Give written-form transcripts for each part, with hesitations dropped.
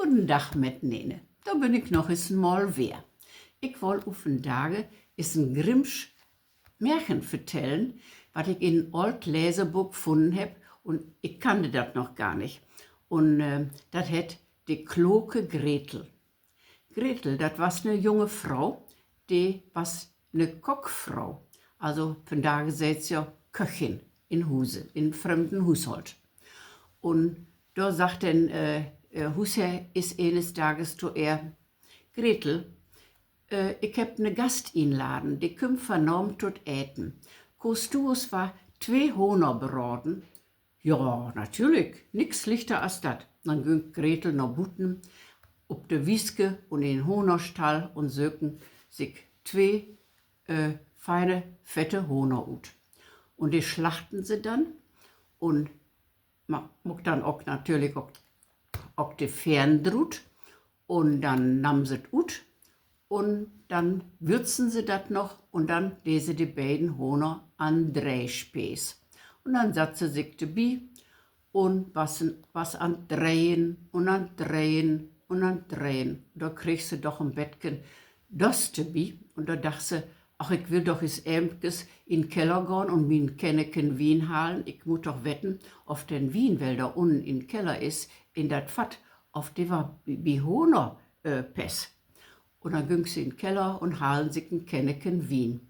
Guten Tag met Nene. Da bin ich noch eens mal weer. Ik wil op vandaag eens een Grimmsch Märchen vertellen, was ich in ein old Lesebuch gefunden habe und ich kannte das noch gar nicht. Und das hat die kloke Gretel. Gretel, das was eine junge Frau, die was eine Kochfrau. Also vandaag seid ja Köchin in Huse, in fremden Haushalt. Und da sagt denn Husherr ist eines Tages zu er, Gretel, ich heb ne Gast inladen, die kümmt vernormt tot äten. Kost du es war 2 Honer braten? Ja, natürlich, nix lichter als dat. Dann ging Gretel noch buten, ob de Wieske und in Honerstall und söken sich 2 feine, fette Honer ut. Und die schlachten sie dann und man dann auch natürlich auch die Ferndrut und dann nahmen sie es ut und dann würzen sie das noch und dann lese die beiden Honer an 3 Späß. Und dann satzte sich dabei und was an drehen und an drehen und an drehen. Da kriegst du doch im Bettchen das dabei und da dachte sie, ach, ich will doch jetzt ämtges in den Keller gehen und mir ein Kenneken Wien halen. Ich muss doch wetten, auf den Wien, weil da unten im Keller ist, in dat Fatt, auf die war wie Honer Pess. Und dann ging sie in den Keller und halen sich ein Kenneken Wien.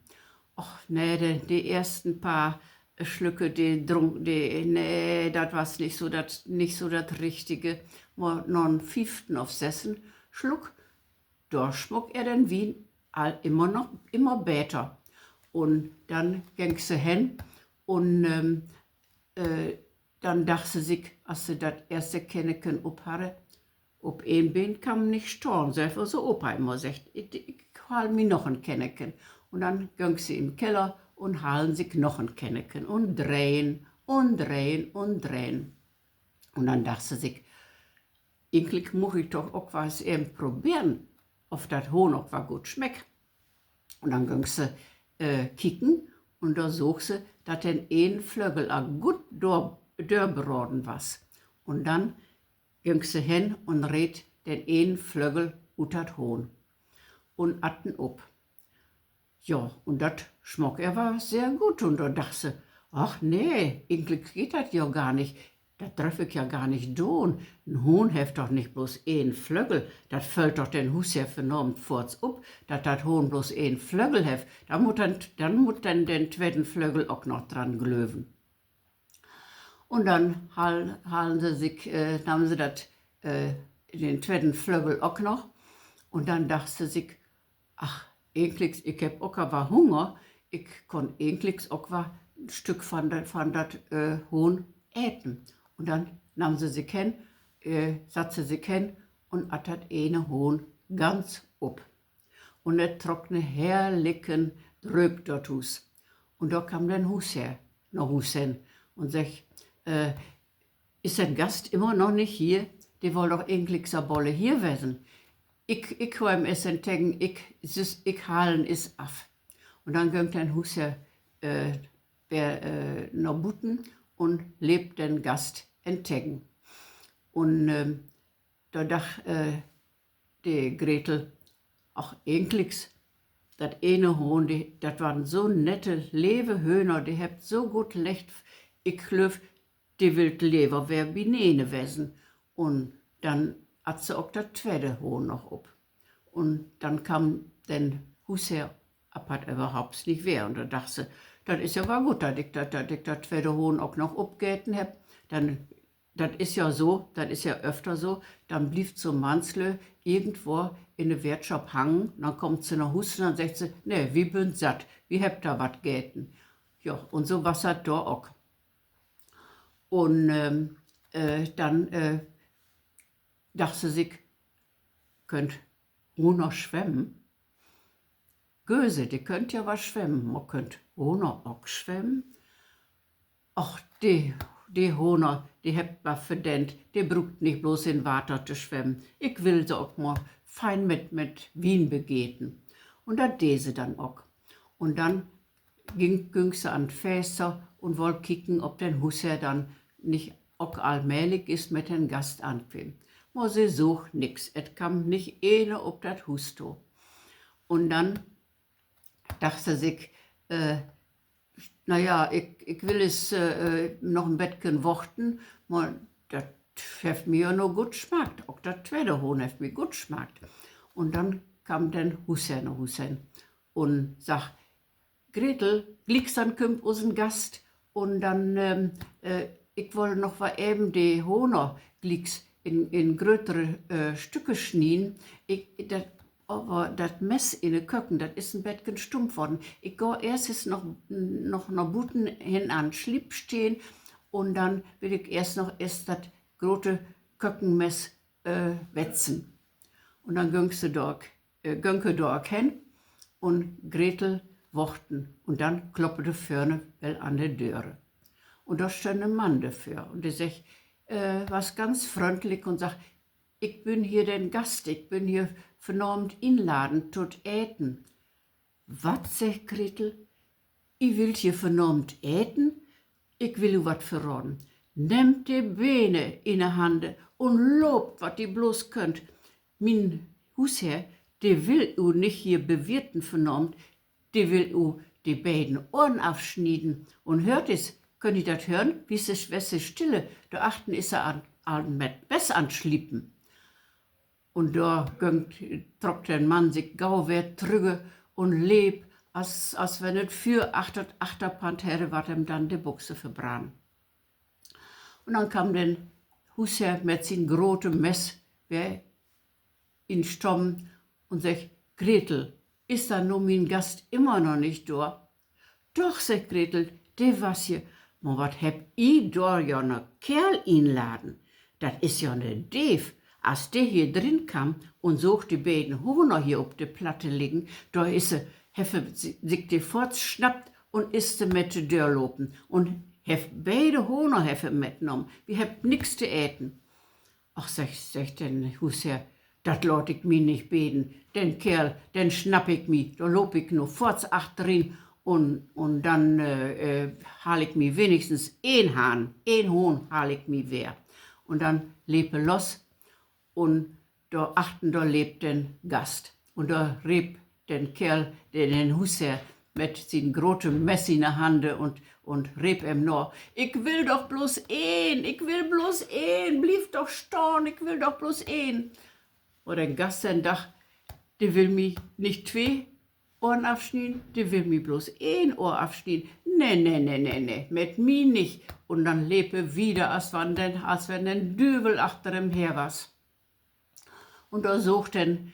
Ach nee, die ersten paar Schlücke, nee, das war nicht so das Richtige. Mal noch einen 5. auf 6. Schluck, da schmuck er den Wien immer besser. Und dann ging sie hin und dann dachte sie sich, als sie das erste Kenneken abhatte, ob ein Bein kann man nicht storn, selber so Opa immer sagt, ich hol mir noch ein Kenneken. Und dann ging sie in den Keller und halen sich noch ein Kenneken und drehen und drehen und drehen. Und dann dachte sie sich, eigentlich muss ich doch auch was eben probieren, ob das Hohn auch was gut schmeckt. Und dann ging sie kicken und da sucht sie, dass den einen Flögel auch gut dörbraten was. Und dann ging sie hin und red den einen Flögel ut dat Hohn und atten ob. Ja, und das schmock er war sehr gut und da dachte sie, ach nee, eigentlich geht das ja gar nicht. Das treffe ich ja gar nicht doen. Ein Huhn heft doch nicht bloß ein Flögel. Das fällt doch den Husherr vernormt forts up, dass das Huhn bloß ein Flögel heft. Dann muss dann den 2. Flögel auch noch dran glöwen. Und dann nahmen sie den 2. Flögel auch noch. Und dann dachte sie sich, ach, eigentlich, ich hab auch aber Hunger. Ich kann eigentlich auch ein Stück von das Huhn äten. Und dann nahm sie sich hin, satzte sie hin und attert eine Huhn ganz up. Und er trockne herrlichen Drög dort hus. Und da kam der Husherr nach Hus hin und sagt, ist der Gast immer noch nicht hier? Die wollen doch eigentlich so Bolle hier werden. Ich kann ihm essen tegen, ich halen is af. Und dann ging der Husherr nach Buten und lebt den Gast entdecken. Und da dachte die Gretel, ach eigentlich, das eine Huhn, das waren so nette Levehöhner, die habt so gut lecht, ich glaube, die wild Lever wär Binene wesen. Und dann hat sie auch das 2. Huhn noch ab. Und dann kam den Husherr ab, hat überhaupt nicht weh. Und da dachte sie, das ist ja war gut, dass ich das 2. Huhn auch noch abgäten hab. Dann, das ist ja öfter so, dann blieb so Manslö irgendwo in der Wirtschap hangen, dann kommt sie nach Hus und dann sagt sie, nee, wie bin satt, wie habt ihr was gäten? Ja, und so was hat da auch. Und dann dachte sie sich, könnt Hohner schwemmen? Göse, die könnt ja was schwemmen, man könnt Hohner auch schwemmen. Ach, die Hohner, die habt was verdient, die braucht nicht bloß in Water zu schwemmen. Ich will sie auch mal fein mit Wien begeten. Und da sie dann auch. Und dann ging sie an Fässer und wollte kicken, ob der Husherr dann nicht auch allmählich ist mit dem Gast anfing. Ma sie sucht nix, et kam nicht eine ob dat Husto. Und dann dachte sich, naja, ich will es noch ein Bettchen warten, das hat mir ja noch gut schmeckt. Auch das zweite Huhn hat mir gut schmeckt. Und dann kam dann Hussein und sagt, Gretel, glickst dann kommt unseren Gast und dann, ich wollte noch mal eben die Hohner glicks in größere Stücke schneiden. Aber das Mess in den Köcken, das ist ein Bettchen stumpf worden. Ich gehe erst noch Buten hin an den Schlipp stehen und dann will ich erst das große Köckenmess wetzen. Und dann gönke dort hin und Gretel warten. Und dann kloppete vorne wel an der Türe. Und da stand ein Mann dafür. Und der sagt, was ganz freundlich und sagt, ich bin hier den Gast, ich bin hier vernormt inladen, tot äten. Was, sagt Gretel? Ich will hier vernormt äten? Ich will u wat verraten. Nehmt die Beine in der Hand und lobt, wat ihr bloß könnt. Min Husherr, der will u nicht hier bewirten vernormt, der will u die beiden Ohren aufschneiden. Und hört es, könnt ihr das hören, wie se Schwester Stille, da achten is er an mit Bess anschlippen. Und da trockt der Mann sich gau wer trüge und lebt, als wenn es für Achterpantere wat ihm dann die Buchse verbrannt. Und dann kam der Husherr mit sin grotem Mess, wer in Stomm und sagt, Gretel, ist da nun mein Gast immer noch nicht da? Doch, sagt Gretel, der was hier. Aber wat heb I da ja ne Kerl inladen? Das ist ja ne Dev. Als der hier drin kam und sucht die beiden Hühner hier auf der Platte liegen, da ist sich die fortschnappt und ist sie mit der Tür lopen. Und beide Hühner mitgenommen. Wir habt nix zu äten. Ach, sagt der Husherr, dat lot ich mi nicht beten. Den Kerl, den schnapp ich mi, da lob ich nur forts achterin und dann hal ich mi wenigstens ein Huhn hal ich mi wer. Und dann lepe los. Und da lebt den Gast. Und da rieb den Kerl, den Husherr, mit seinem großen Mess in der Hand und rieb ihm noch, ich will doch bloß blieb doch stehen, ich will doch bloß ein. Und der Gast dann dacht, der will mich nicht zwei Ohren abschneiden, der will mich bloß ein Ohr abschneiden. Nee, mit mir nicht. Und dann lebe wieder, als wenn ein Dübel achter ihm her was. Und da sucht den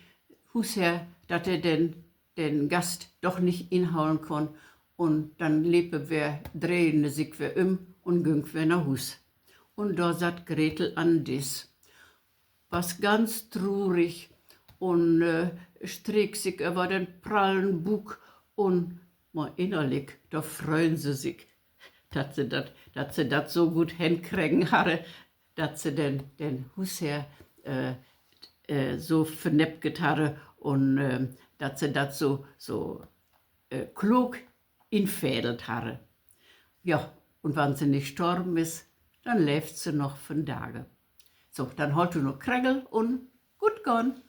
Husherr, dass er den Gast doch nicht inhauen kann. Und dann lebe wer drehende sich wer und ging wer nach Hus. Und da satt Gretel an dis. Was ganz trurig und streck sich über den prallen Bug und mal innerlich, da freuen sie sich, dass sie das so gut hinkriegen hatte, dass sie den Husherr so verneppt hatte und dass sie das so klug infädelt hatte. Ja, und wenn sie nicht gestorben ist, dann lebt sie noch von Tage. So, dann halt du noch Kregel und gut gone.